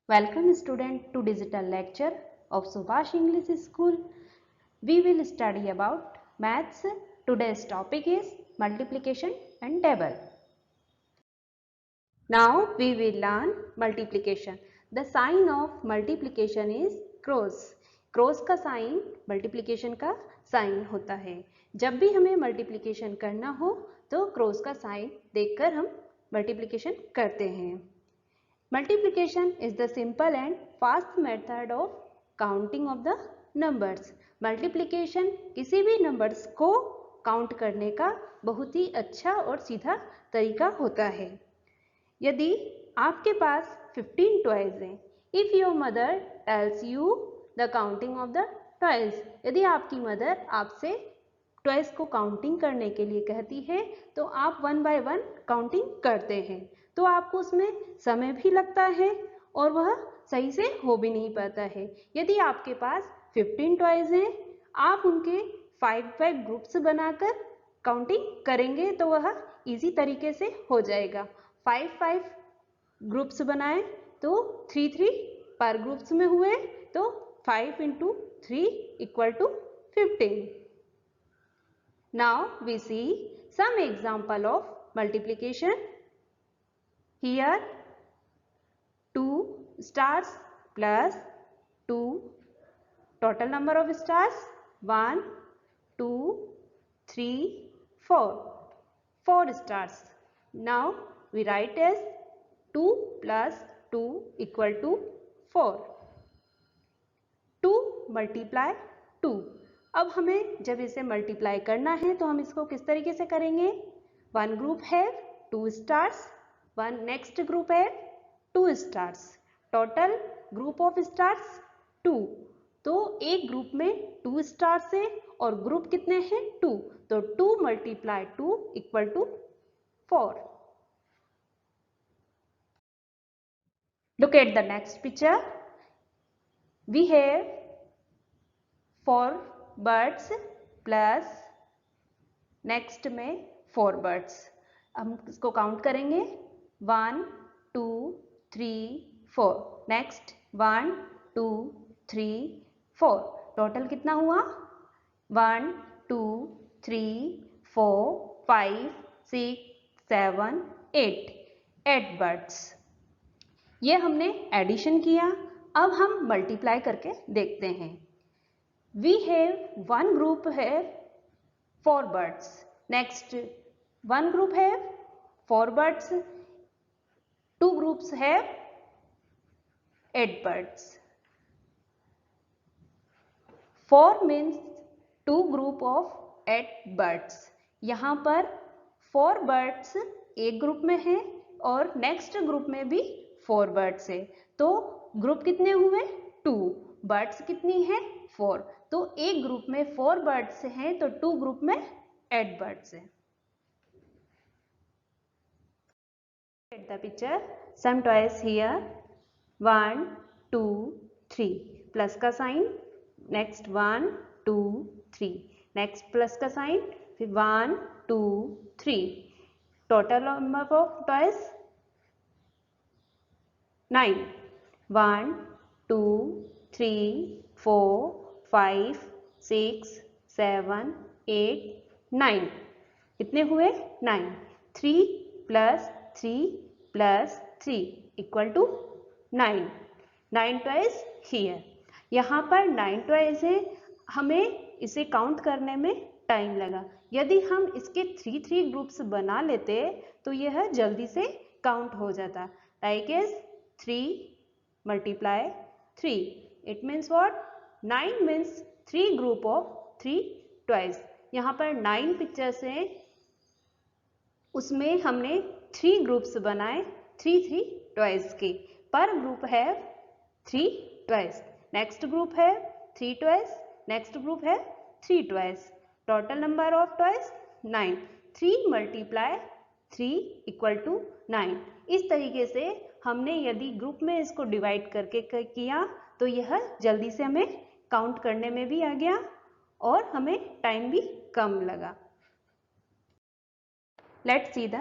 Welcome student to digital lecture of Subhash English School. We will study about maths. Today's topic is multiplication and table. Now we will learn multiplication. The sign of multiplication is cross. Cross का sign multiplication का sign होता है. जब भी हमें multiplication करना हो तो क्रॉस का साइन देखकर हम मल्टीप्लिकेशन करते हैं. Multiplication is the simple and fast method of counting of the numbers. Multiplication किसी भी numbers को काउंट करने का बहुत ही अच्छा और सीधा तरीका होता है. यदि आपके पास 15 टॉयज हैं, if your mother tells you the counting of the toys, यदि आपकी मदर आपसे टॉयज को काउंटिंग करने के लिए कहती है तो आप 1 बाय 1 काउंटिंग करते हैं, तो आपको उसमें समय भी लगता है और वह सही से हो भी नहीं पाता है. यदि आपके पास 15 टॉयज हैं, आप उनके 5 ग्रुप्स बनाकर काउंटिंग करेंगे तो वह इजी तरीके से हो जाएगा. 5 ग्रुप्स बनाए तो 3 पर ग्रुप्स में हुए तो 5 into 3 equal to 15. Now we see some example of multiplication. Here 2 stars plus 2, total number of stars 1, 2, 3, 4, 4 stars. Now we write as 2 plus 2 equal to 4. 2 multiply 2. अब हमें जब इसे मल्टीप्लाई करना है तो हम इसको किस तरीके से करेंगे. वन ग्रुप है 2 स्टार्स, वन नेक्स्ट ग्रुप है 2 stars, total group of stars 2. तो एक ग्रुप में 2 स्टार्स है और ग्रुप कितने हैं 2, तो 2 multiply 2 equal to 4. Look at the next picture. We have 4 birds plus next में 4 birds. हम इसको काउंट करेंगे 1, 2, 3, 4. नेक्स्ट 1, 2, 3, 4. टोटल कितना हुआ 1, 2, 3, 4, 5, 6, 7, 8 birds. ये हमने एडिशन किया. अब हम मल्टीप्लाई करके देखते हैं. We have one group have 4 birds. Next one group have 4 birds. 2 groups have 8 birds. 4 means 2 group of 8 birds. यहाँ पर 4 birds एक ग्रुप में है और नेक्स्ट ग्रुप में भी 4 birds है. तो ग्रुप कितने हुए 2, बर्ड्स कितनी है 4. तो एक ग्रुप में 4 बर्ड्स हैं तो 2 ग्रुप में 8 बर्ड्स हैं. Get the picture. Some toys here 1, 2, 3 plus का साइन. नेक्स्ट 1, 2, 3. नेक्स्ट प्लस का साइन. फिर 1, 2, 3. Total number of toys 9. 1, 2, 3, 4, 5, 6, 7, 8, 9. कितने हुए 9. 3 plus 3 plus 3 equal to 9. 9 toys here. यहाँ पर 9 टॉयज है. हमें इसे काउंट करने में टाइम लगा. यदि हम इसके 3 ग्रुप्स बना लेते तो यह जल्दी से काउंट हो जाता. Like is 3 multiply 3. It means what? 9 means 3 group of 3 toys. यहाँ पर 9 पिक्चर्स हैं, उसमें हमने 3 ग्रुप्स बनाए 3 टॉयज के. पर ग्रुप है 3 टॉयज. नेक्स्ट ग्रुप है 3 टॉयज. नेक्स्ट ग्रुप है 3 toys. Total number of toys 9. 3 multiply 3 equal to 9. इस तरीके से हमने यदि ग्रुप में इसको डिवाइड करके किया तो यह जल्दी से हमें काउंट करने में भी आ गया और हमें टाइम भी कम लगा. Let's see the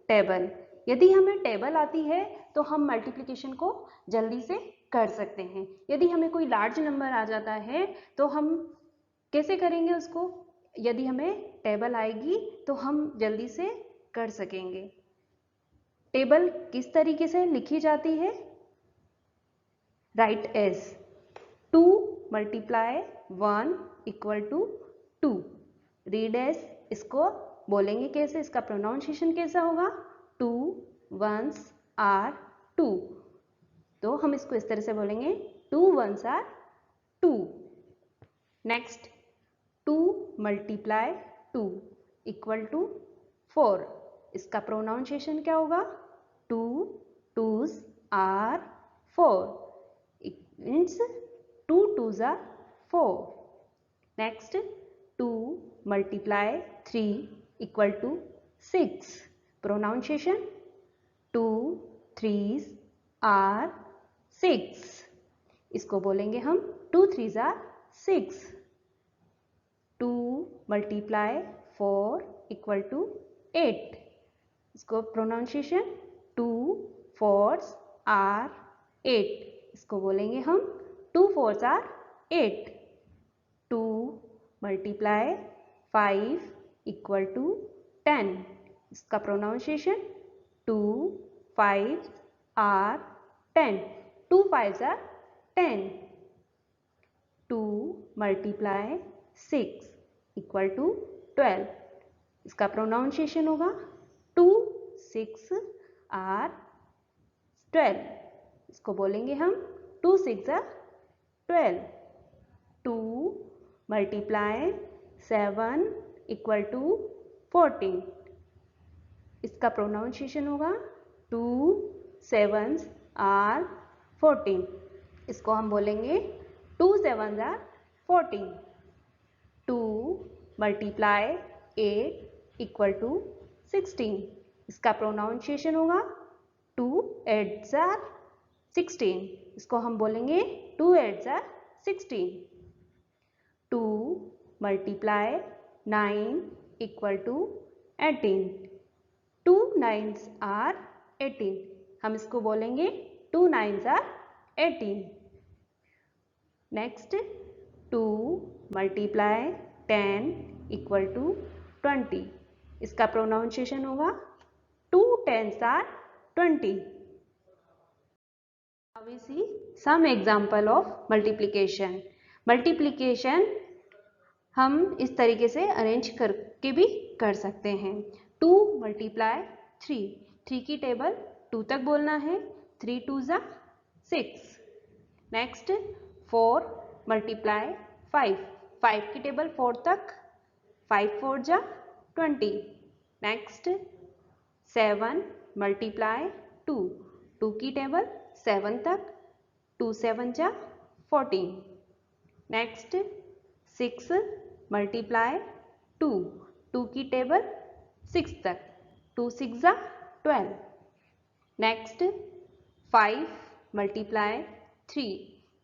table. यदि हमें टेबल आती है तो हम मल्टीप्लिकेशन को जल्दी से कर सकते हैं। यदि हमें कोई लार्ज नंबर आ जाता है तो हम कैसे करेंगे उसको? यदि हमें टेबल आएगी तो हम जल्दी से कर सकेंगे। टेबल किस तरीके से लिखी जाती है? Write as 2 multiply 1 equal to 2। Read as, इसको बोलेंगे कैसे? इसका प्रोनाउंसिएशन कैसा होगा? 2 1s are 2। तो हम इसको इस तरह से बोलेंगे 2 1s are 2। Next 2 multiply 2 equal to 4। इसका प्रोनाउंसिएशन क्या होगा? 2 2s are 4। It means 2 2s are 4। Next 2 multiply 3 equal to 6। Pronunciation 2 3s are 6। इसको बोलेंगे हम 2 3s are 6। 2 multiply 4 equal to 8। इसको प्रोनाउंसिएशन 2 4s are 8। इसको बोलेंगे हम 2 4s are 8। 2 multiply 5 equal to 10। इसका pronunciation 2 5s are 10। 2 5s are 10। 2 multiply 6 equal to 12। इसका pronunciation होगा 2 6 are 12। इसको बोलेंगे हम 2 6 are 12। 2 multiply 7 equal to 14। इसका प्रोनाउंसिएशन होगा 2 7s are 14। इसको हम बोलेंगे 2 7s are 14। 2 multiply 8 equal to 16। इसका प्रोनाउंसिएशन होगा 2 8s are 16। इसको हम बोलेंगे 2 8s are 16। 2 multiply 9 equal to 18। 2 9s are 18। हम इसको बोलेंगे 2 9s are 18। Next 2 multiply 10 equal to 20। इसका प्रोनाउंसिएशन होगा 2 10s are 20। Now we see some example of multiplication. Multiplication हम इस तरीके से अरेंज करके भी कर सकते हैं। 2 मल्टीप्लाई 3। 3 की टेबल 2 तक बोलना है। 3 2s are 6। Next 4 multiply 5। 5 की टेबल 4 तक। 5 4s are 20। Next 7 multiply 2। 2 की टेबल 7 तक। 2 7s are 14। Next 6 multiply 2। 2 की टेबल 6 तक। 2 6s are 12। Next 5 multiply 3।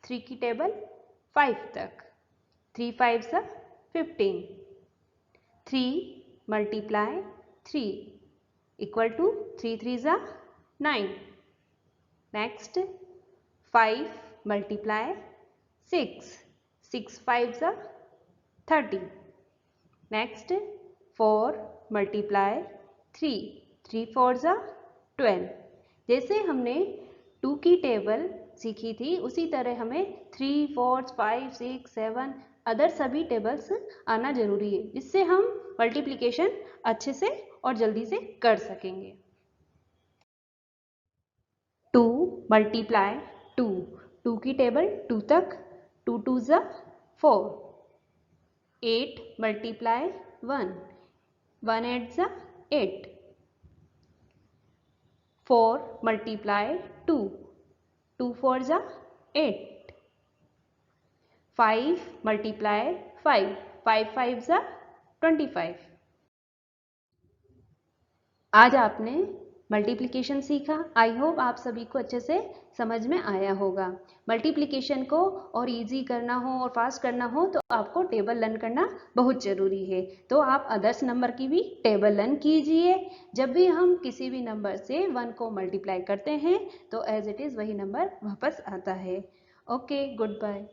3 की टेबल 5 तक। 3 5s are 15। 3 multiply 3 equal to 3 3s are 9। Next 5 multiply 6। 6 5s are 30। Next 4 multiply 3। 3 4s are 12। जैसे हमने 2 की टेबल सीखी थी उसी तरह हमें 3 4 5 6 7 अदर सभी टेबल्स आना जरूरी है, जिससे हम मल्टीप्लिकेशन अच्छे से और जल्दी से कर सकेंगे। 2 मल्टीप्लाई 2। 2 की टेबल 2 तक। 2 2s are 4। 8 multiply 1। 1 8s are 8। 4 multiply 2। 2 4s are 8। 5 multiply 5। 5 5s are 25। आज आपने मल्टीप्लिकेशन सीखा। आई होप आप सभी को अच्छे से समझ में आया होगा। मल्टीप्लिकेशन को और इजी करना हो और फास्ट करना हो तो आपको टेबल लर्न करना बहुत ज़रूरी है। तो आप अदर्स नंबर की भी टेबल लर्न कीजिए। जब भी हम किसी भी नंबर से 1 को मल्टीप्लाई करते हैं तो एज इट इज़ वही नंबर वापस आता है। Okay, good bye.